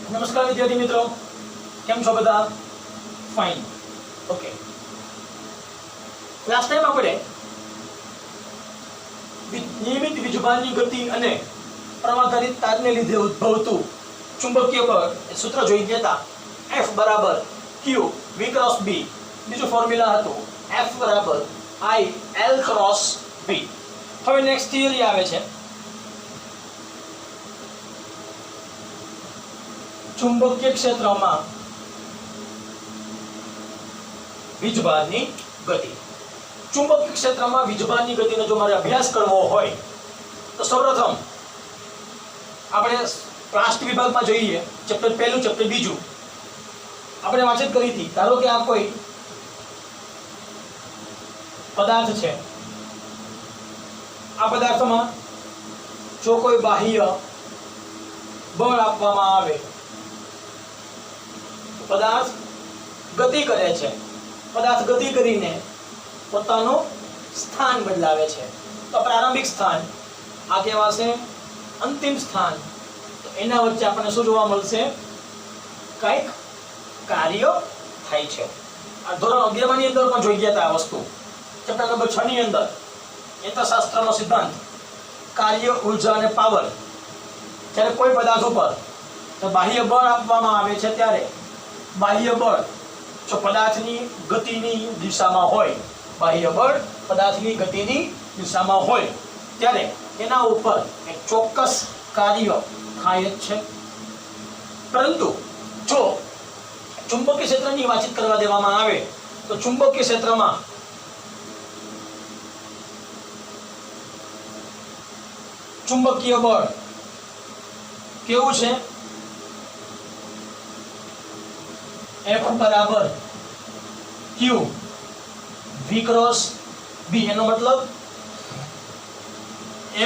નમસ્કાર વિદ્યાર્થી મિત્રો, કેમ છો બધા? ફાઇન. ઓકે. લાસ્ટ ટાઈમ આપણે નિયમિત વીજભારની ગતિ અને પ્રવાહધારિત તારને લીધે ઉદ્ભવતું ચુંબકીય બળ એ સૂત્ર જોઈ ગયા હતા. F બરાબર Q V ક્રોસ B. બીજું ફોર્મ્યુલા હતું F બરાબર I L ક્રોસ B. હવે નેક્સ્ટ થિયરી આવે છે ચુંબકીય ક્ષેત્રમાં વીજભારની ગતિ. ચુંબકીય ક્ષેત્રમાં વીજભારની ગતિનો જો મારે અભ્યાસ કરવો હોય તો સૌપ્રથમ આપણે પ્લાસ્ટિક વિભાગમાં જોઈએ. ચેપ્ટર પહેલું, ચેપ્ટર બીજું આપણે વાંચત કરી હતી. ધારો કે આ કોઈ પદાર્થ છે. આ પદાર્થમાં જો કોઈ બાહ્ય બળ આપવામાં આવે, પદાર્થ ગતિ કરે છે. પદાર્થ ગતિ કરીને પોતાનું સ્થાન બદલાવે છે. તો પ્રારંભિક સ્થાન આ કહેવાશે અંતિમ સ્થાન. તો એના વચ્ચે આપણને શું જોવા મળશે? કંઈક કાર્ય થાય છે. આ ધોરણ 11 ની અંદર પણ જોઈ ગયા હતા આ વસ્તુ. ચેપ્ટર નંબર 6 ની અંદર યંત્રશાસ્ત્રનો સિદ્ધાંત, કાર્ય, ઉર્જા અને પાવર. જ્યારે કોઈ પદાર્થ ઉપર તો બાહ્ય બળ આપવામાં આવે છે ત્યારે બાહ્ય બળ જો પદાર્થની ગતિની દિશામાં હોય, બાહ્ય બળ પદાર્થની ગતિની દિશામાં હોય ત્યારે એના ઉપર એક ચોક્કસ કાર્ય થાય જ છે. પરંતુ જો ચુંબકીય ક્ષેત્રની વાતચીત કરવા દેવામાં આવે તો ચુંબકીય ક્ષેત્રમાં ચુંબકીય બળ કેવું છે? F બરાબર Q V ક્રોસ B. એનો મતલબ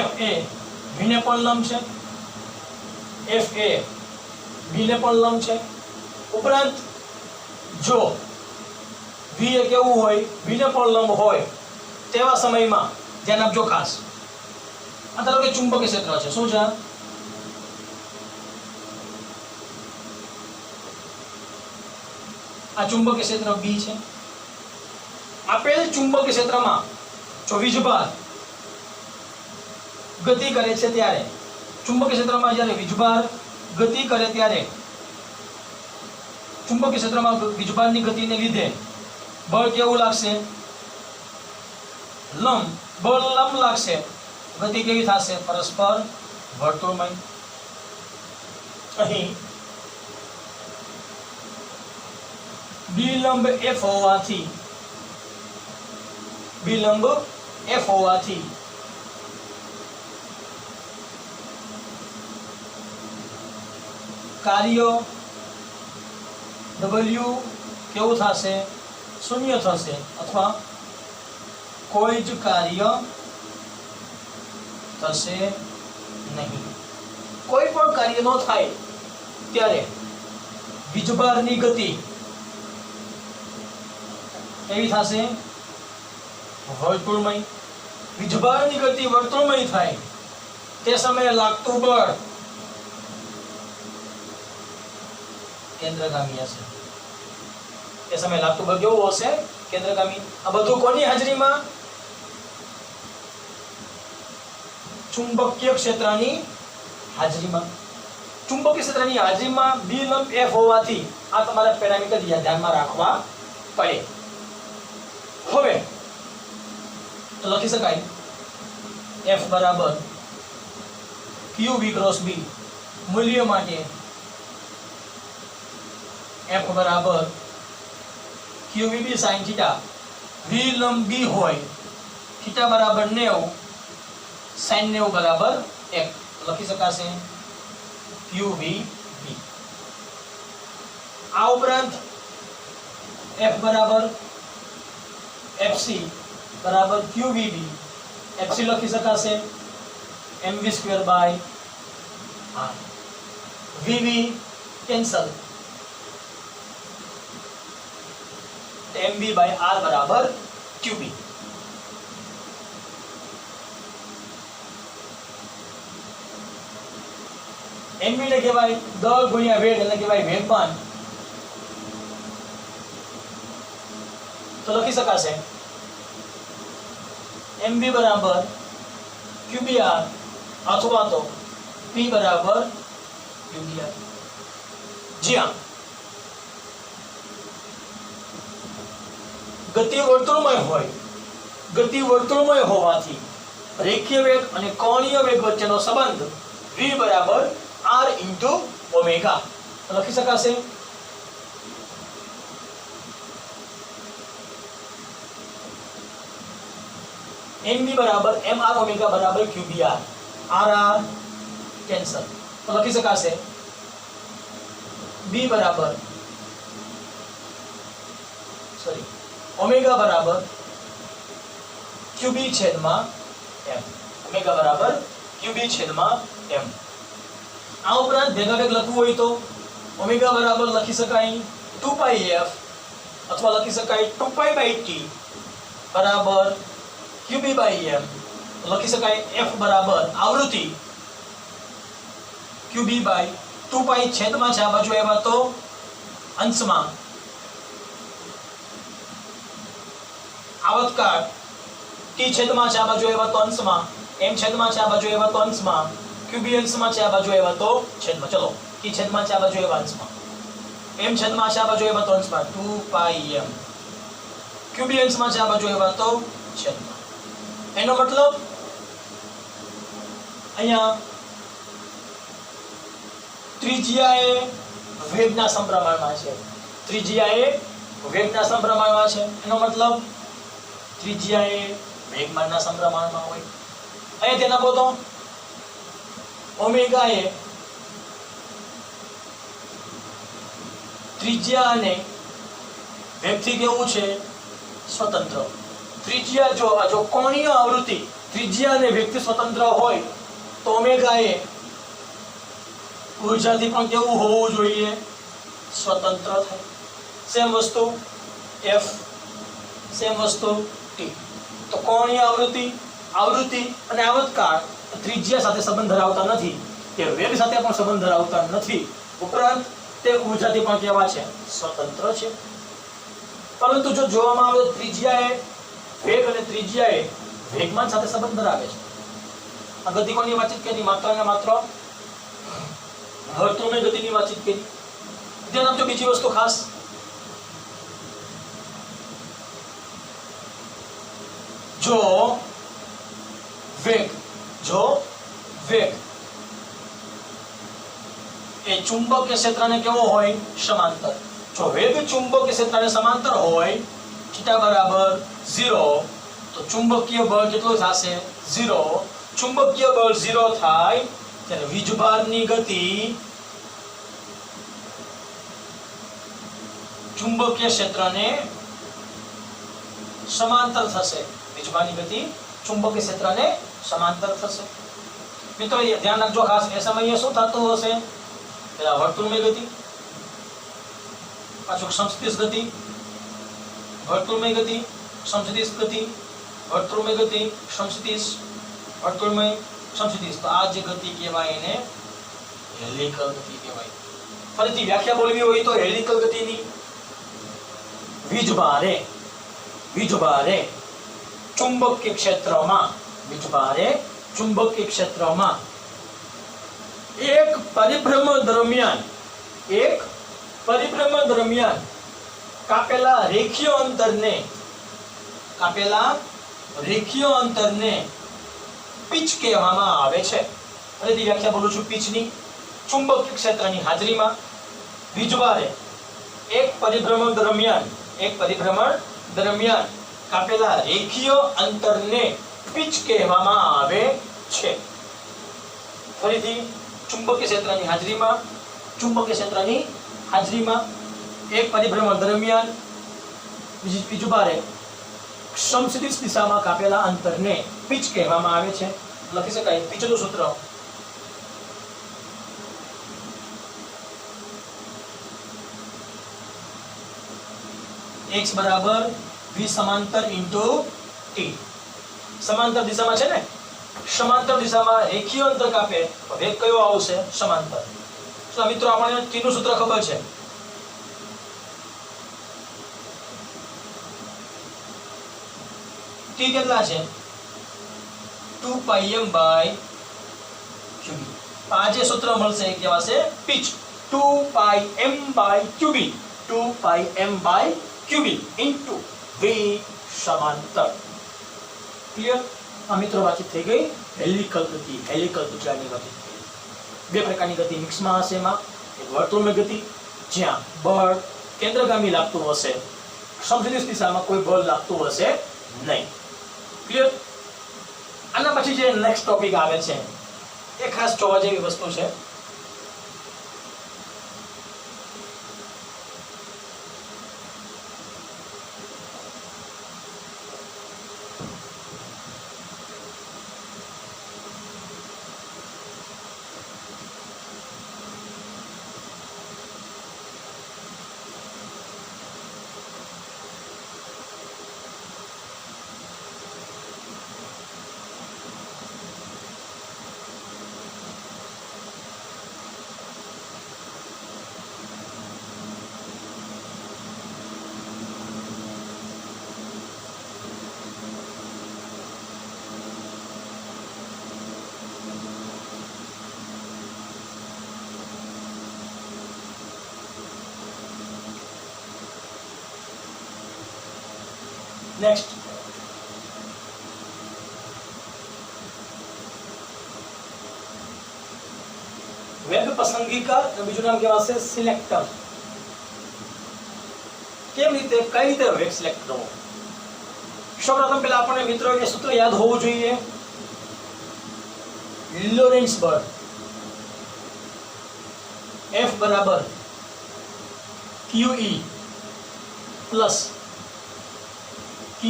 F એ V ને પણ લંબ છે, F એ B ને પણ લંબ છે. ઉપરાંત જો V એ કેવું હોય? V ને પણ લંબ હોય તેવા સમયમાં ધ્યાન આપજો ખાસ. આ ધારો કે ચુંબકીય ક્ષેત્ર છે. શું છે? આ ચુંબકીય ક્ષેત્ર B છે. આપેલ ચુંબકીય ક્ષેત્રમાં જો વીજભાર ગતિ કરે છે ત્યારે ચુંબકીય ક્ષેત્રમાં જ્યારે વીજભાર ગતિ કરે ત્યારે ચુંબકીય ક્ષેત્રમાં વીજભારની ગતિને લીધે બળ કેવું લાગશે? લંબ. બળ લંબ લાગશે. ગતિ કેવી થશે? પરસ્પર વર્તુળમય. અહીં બિલંબ F હોવાથી કાર્ય W કેવું થશે? શૂન્ય થશે અથવા કોઈ જ કાર્ય થશે નહીં. કોઈ પણ કાર્ય ન થાય ત્યારે વીજભારની ગતિ કેવી થશે? વર્તુળમય. વીજભારની ગતિ વર્તુળમય થાય તે સમયે લાગતું બળ કેન્દ્રગામી હશે. એ સમયે લાગતું બળ કેવું હશે? કેન્દ્રગામી. આ બધું કોની હાજરીમાં? ચુંબકીય ક્ષેત્રની હાજરીમાં. ચુંબકીય ક્ષેત્રની હાજરીમાં બિલંબ F હોવાથી આ તમારા પેરામીટર ધ્યાનમાં રાખવા પડે. હવે તો લખી શકાય F બરાબર Q V ક્રોસ B. મૂલ્ય માટે F બરાબર QVB sin થીટા. V લંબ B હોય, થીટા બરાબર 90, sin 90 બરાબર 1. લખી શકાશે QVB. આ ઉપરાંત F બરાબર FC બરાબર QVB. FC લખી શકાશે mv²/r. VV કેન્સલ, mv/r બરાબર QB. mv ને કહેવાય દળ ગુણ્યા વેગ એટલે કહેવાય વેગમાન. તો લખી શકાશે mv બરાબર qbr અથવા તો p બરાબર qbr. જ્યાં ગતિ વર્તુળમય હોવાથી રેખીય વેગ અને કોણીય વેગ વચ્ચેનો સંબંધ v બરાબર r into ઓમેગા લખી શકાશે. mv બરાબર mr ઓમેગા બરાબર qbr. rr કેન્સલ તો લખી શકાશે b બરાબર ઓમેગા બરાબર qb છેદમાં m. ઓમેગા બરાબર qb છેદમાં m. આ ઉપરાંત ભેગા ભેગ લખવું હોય તો ઓમેગા બરાબર લખી શકાય 2πf અથવા લખી શકાય 2π/t બરાબર qb/m. લખી શકાય f બરાબર આવૃત્તિ qb/2π છેદમાં છે આ બાજુ આવ્યા તો અંશમાં આવતકાળ t છેદમાં છે આ બાજુ આવ્યા તો અંશમાં m છેદમાં છે આ બાજુ આવ્યા તો અંશમાં qb અંશમાં છે આ બાજુ આવ્યા તો છેદમાં. ચલો t છેદમાં છે આ બાજુ આવ્યા અંશમાં m છેદમાં છે આ બાજુ આવ્યા તો અંશમાં 2πm qb અંશમાં છે આ બાજુ આવ્યા તો છેદમાં. એનો મતલબ અહીંયા ત્રિજ્યા એ વેગના સમપ્રમાણમાં છે. ત્રિજ્યા એ વેગના સમપ્રમાણમાં છે એનો મતલબ ત્રિજ્યા એ વેગમાનના સમપ્રમાણમાં હોય. અહીંયા ધ્યાન આપો તો ઓમેગા એ ત્રિજ્યા અને વેગથી કેવું છે સ્વતંત્ર. ત્રિજ્યા જો કોણીય આવૃત્તિ ત્રિજ્યા અને વેગથી સ્વતંત્ર હોય તો ઓમેગા એ ઉર્જાથી પણ કેવું હોવું જોઈએ સ્વતંત્ર થાય. સેમ વસ્તુ f સેમ વસ્તુ t. તો કોણીય આવૃત્તિ અને આવતકાળ ત્રિજ્યા સાથે સંબંધ ધરાવતા નથી કે વેગ સાથે પણ સંબંધ ધરાવતા નથી. ઉપરાંત તે ઉર્જાથી પણ કેવા છે સ્વતંત્ર છે. પરંતુ જો જોવામાં આવે તો ત્રિજ્યા એ વેગ અને ત્રિજ્યા એ વેગમાન સાથે સંબંધ ધરાવે છે. આ ગતિ કોની વાતચીત કરી? માત્ર ને માત્ર વર્તુળમય ગતિની વાતચીત કરી. ધ્યાન આપજો બીજી વસ્તુ ખાસ જો વેગ એ ચુંબકીય ક્ષેત્રને કેવો હોય સમાંતર. જો વેગ ચુંબકીય ક્ષેત્રને સમાંતર હોય θ બરાબર 0 તો ચુંબકીય બળ કેટલું થશે 0. ચુંબકીય બળ 0 થાય ત્યારે વીજભારની ગતિ ચુંબકીય ક્ષેત્રને સમાંતર થશે. વીજભારની ગતિ ચુંબકીય ક્ષેત્રને સમાંતર થશે. મિત્રો ધ્યાન રાખજો ખાસ એ સમયે શું થતું હશે પેલા વર્તુળમય ગતિ પાછું સમસ્થિતિજ ગતિ વર્તુળમય ગતિ સમસ્થિતિજ ગતિ વર્તુળમય ગતિ સમસ્થિતિજ વર્તુળમય સમસ્થિતિજ. તો આ જે ગતિ કહેવાય એને હેલિકલ ગતિ કહેવાય. ફરીથી વ્યાખ્યા બોલવી હોય તો હેલિકલ ગતિની વીજભારે ચુંબકીય ક્ષેત્રમાં એક પરિભ્રમણ દરમિયાન કાપેલા રેખીય અંતરને પિચ કહેવામાં આવે છે. ફરીથી વ્યાખ્યા બોલું છું પિચની. ચુંબકીય ક્ષેત્રની હાજરીમાં વીજભારે એક પરિભ્રમણ દરમિયાન કાપેલા રેખીય અંતરને પિચ કહેવામાં આવે છે. ફરીથી ચુંબકીય ક્ષેત્રની હાજરીમાં એક પરિભ્રમણ દરમિયાન વીજભારે સમસ્થિતિજ દિશામાં કાપેલા અંતરને પિચ કહેવામાં આવે છે. લખી શકાય પિચનું સૂત્ર x બરાબર v સમાંતર ઇન્ટુ t. સમાંતર દિશામાં છે ને समांतर દિશામાં રેખીય અંતર કાપે તો વેગ કયો આવશે? સમાંતર. તો મિત્રો આપણને t નું સૂત્ર ખબર છે. t કેટલા છે? 2πm/qb. આ જે સૂત્ર મળશે એ કહેવાશે pitch. 2πm/qb 2πm/qb into v સમાંતર. ક્લિયર? આ મિત્રો વાતચીત થઈ ગઈ હેલિકલ ગતિ. હેલિકલ ગુજરાતની વાતચીત થઈ. બે પ્રકારની ગતિ મિક્સમાં હશે. એમાં એક વર્તુળની ગતિ જ્યાં બળ કેન્દ્રગામી લાગતું હશે, સમસદિશ દિશામાં કોઈ બળ લાગતું હશે નહીં. ક્લિયર? આના પછી જે નેક્સ્ટ ટોપિક આવે છે એ ખાસ જોવા જેવી વસ્તુ છે. નેક્સ્ટ વેગ પસંદગીકાર, બીજું નામ કહેવાશે સિલેક્ટર. કેમ રીતે, કઈ રીતે વેગ સિલેક્ટ કરવો? સૌપ્રથમ પહેલા આપણને મિત્રો એ સૂત્ર યાદ હોવું જોઈએ. લોરેન્ટ્ઝ બળ F બરાબર QE plus Q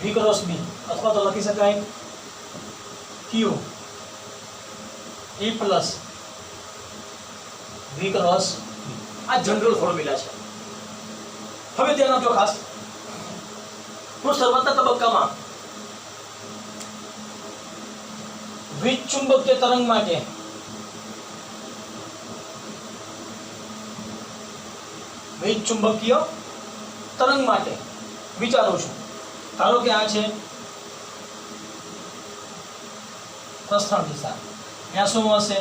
V cross B, અથવા તો લખી શકાય Q E plus V cross B. આ જનરલ ફોર્મ્યુલા છે. હવે ધ્યાન આપજો ખાસ. હું શરૂઆતના તબક્કામાં વિદ્યુતચુંબકીય તરંગ માટે વિદ્યુતચુંબકીય તરંગ માટે વિચારું છું. ધારો કે આ છે પ્રસ્થાન દિશા, અહીંયા શું હશે?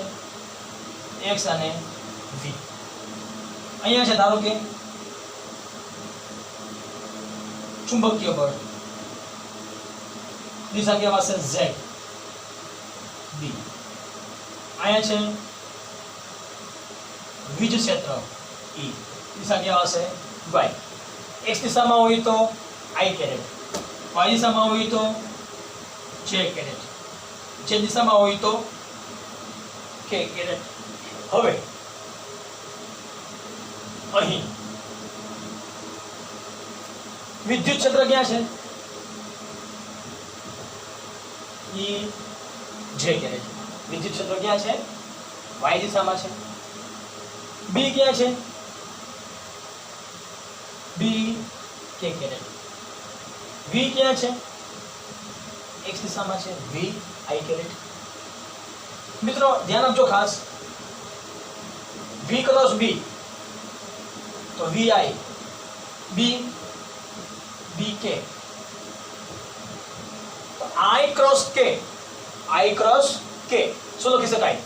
x અને v. અહીંયા છે ધારો કે ચુંબકીય બળ, દિશા કહેવાશે z b. અહીંયા છે વીજ ક્ષેત્ર e, દિશા કહેવાશે y. x દિશામાં હોય તો i કેરેટ, y દિશામાં હોય તો j કેરેટ, z દિશામાં હોય તો k કેરેટ. હવે અહીં વિદ્યુત ક્ષેત્ર ક્યાં છે? e j caret. વિદ્યુત ક્ષેત્ર ક્યાં છે? y દિશામાં છે. b ક્યાં છે? b k caret. v ક્યાં છે? x દિશામાં છે. v i caret. મિત્રો ધ્યાન આપજો ખાસ. v ક્રોસ b તો vi, b bk, તો i cross k, i cross k શું લખી શકાય?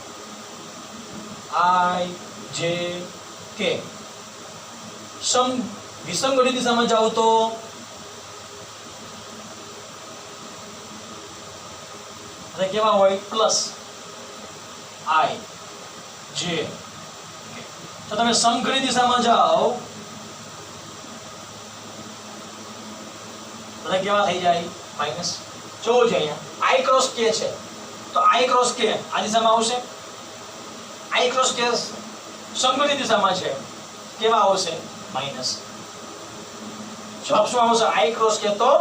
i j k. વિસંગઠિત દિશામાં જાઓ તો કેવા હોય? Plus i j k. તો તમે સંકલિત દિશામાં જાઓ તો કેવા થઈ જાય? માઈનસ. જોવો છે અહીંયા i ક્રોસ k છે તો i ક્રોસ k આ દિશામાં આવશે. i ક્રોસ k સંકલિત દિશામાં છે, કેવા આવશે? માઈનસ. જવાબ શું આવશે? i ક્રોસ k તો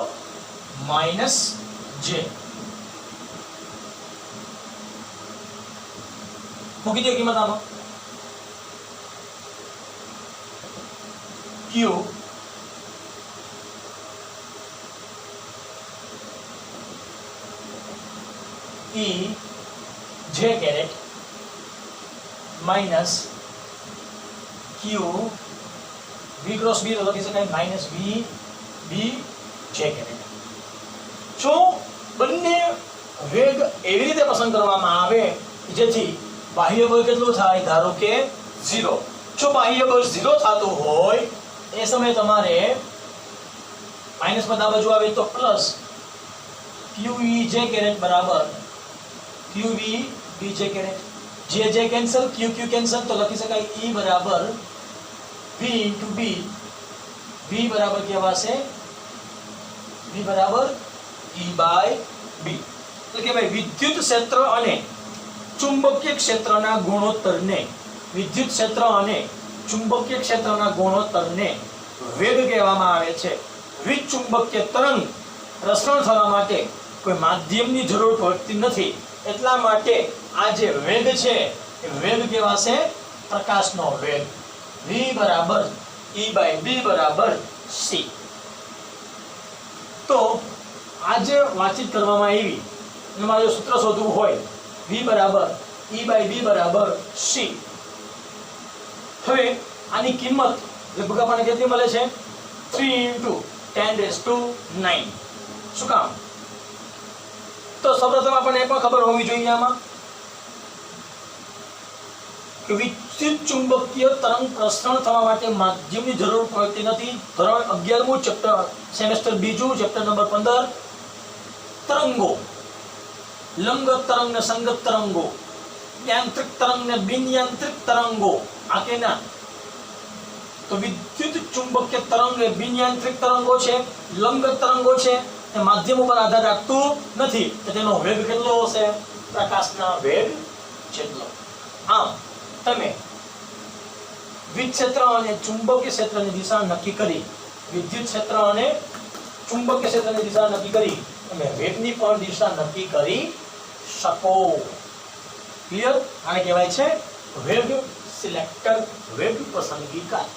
માઈનસ j. મૂકી દો કિંમત આમાં. q E J caret minus Q V cross B તો લખી શકાય minus V B J caret. જો બંને વેગ એવી રીતે પસંદ કરવામાં આવે જેથી બાહ્ય બળ કેટલું થાય, ધારો કે 0. જો બાહ્ય બળ 0 થતું હોય એ સમયે તમારે માઇનસ પદ આ બાજુ આવે તો પ્લસ QEJ કેરેટ બરાબર QVBJ caret. J cancel, QQ cancel તો લખી શકાય E બરાબર V into B. V બરાબર કહેવાશે V બરાબર E by B. એટલે કે ભાઈ વિદ્યુત ક્ષેત્ર અને ચુંબકીય ક્ષેત્રના ગુણોત્તરને વિદ્યુત ક્ષેત્ર અને ચુંબકીય ક્ષેત્રના ગુણોત્તરને વેગ કહેવામાં આવે છે. વિચુંબકીય તરંગ પ્રસરણ થવા માટે કોઈ માધ્યમની જરૂર પડતી નથી. એટલા માટે આ જે વેગ છે એ વેગ કહેવાશે પ્રકાશનો વેગ. V બરાબર E by B બરાબર C. તો આજે વાતચીત કરવામાં આવી એમાં જો સૂત્ર શોધવું હોય V બરાબર E by B બરાબર C. હવે આની કિંમત લગભગ આપણને કેટલી મળે છે 3 into 10 raised to 9. શું કામ? તો સૌપ્રથમ આપણને એ પણ ખબર હોવી જોઈએ આમાં કે વિદ્યુત ચુંબકીય તરંગ પ્રસરણ થવા માટે માધ્યમની જરૂર પડતી નથી. ધોરણ 11મું ચેપ્ટર સેમેસ્ટર બીજું ચેપ્ટર નંબર 15 તરંગો, લંગત તરંગ ને સંગત તરંગો, યાંત્રિક તરંગ ને બિન યાંત્રિક તરંગો. આ કે ના તો વિદ્યુત ચુંબકીય તરંગ એ બિન યાંત્રિક તરંગો છે, લંગત તરંગો છે, એ માધ્યમ ઉપર આધાર રાખતું નથી. તો તેનો વેગ કેટલો હશે? પ્રકાશના વેગ જેટલો. આમ તમે વિદ્યુત ક્ષેત્ર અને ચુંબકીય ક્ષેત્રની દિશા નક્કી કરી, વિદ્યુત ક્ષેત્ર અને ચુંબકીય ક્ષેત્રની દિશા નક્કી કરી તમે વેગની પણ દિશા નક્કી કરી શકો. ક્લિયર? આને કહેવાય છે વેગ સિલેક્ટર, વેગ પસંદગીકાર.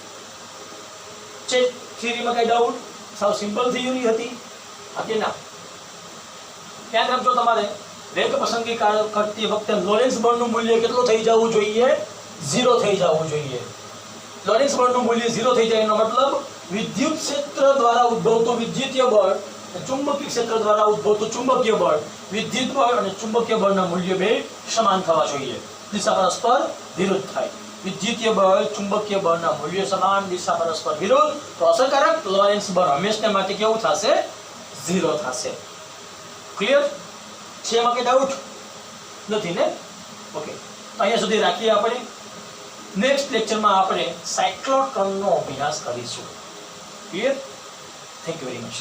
છે થિયરીમાં કઈ ડાઉટ? સાવ સિમ્પલ થિયરી હતી. કે ના? ધ્યાન રાખજો, તમારે વેગ પસંદગી કરતી વખતે લોરેન્સ બળનું મૂલ્ય કેટલું થઈ જવું જોઈએ? 0 થઈ જવું જોઈએ. લોરેન્સ બળનું મૂલ્ય 0 થઈ જાય એનો મતલબ વિદ્યુત ક્ષેત્ર દ્વારા ઉદ્ભવતું વિદ્યુતીય બળ, ચુંબકીય ક્ષેત્ર દ્વારા ઉદ્ભવતું ચુંબકીય બળ, વિદ્યુત બળ અને ચુંબકીય બળના મૂલ્ય બે સમાન થવા જોઈએ. દિશા પરસ્પર વિરુદ્ધ થાય. વિદ્યુતીય બળ ચુંબકીય બળના મૂલ્ય સમાન, દિશા પરસ્પર વિરુદ્ધ, તો અસરકારક લોરેન્સ બળ હંમેશા માટે કેવું થશે? 0 થશે. ક્લિયર છે? એમાં કઈ ડાઉટ નથી ને? ઓકે, તો અહીંયા સુધી રાખીએ આપણે. નેક્સ્ટ લેક્ચરમાં આપણે સાયક્લોટ્રોનનો અભ્યાસ કરીશું. Clear? Thank you very much.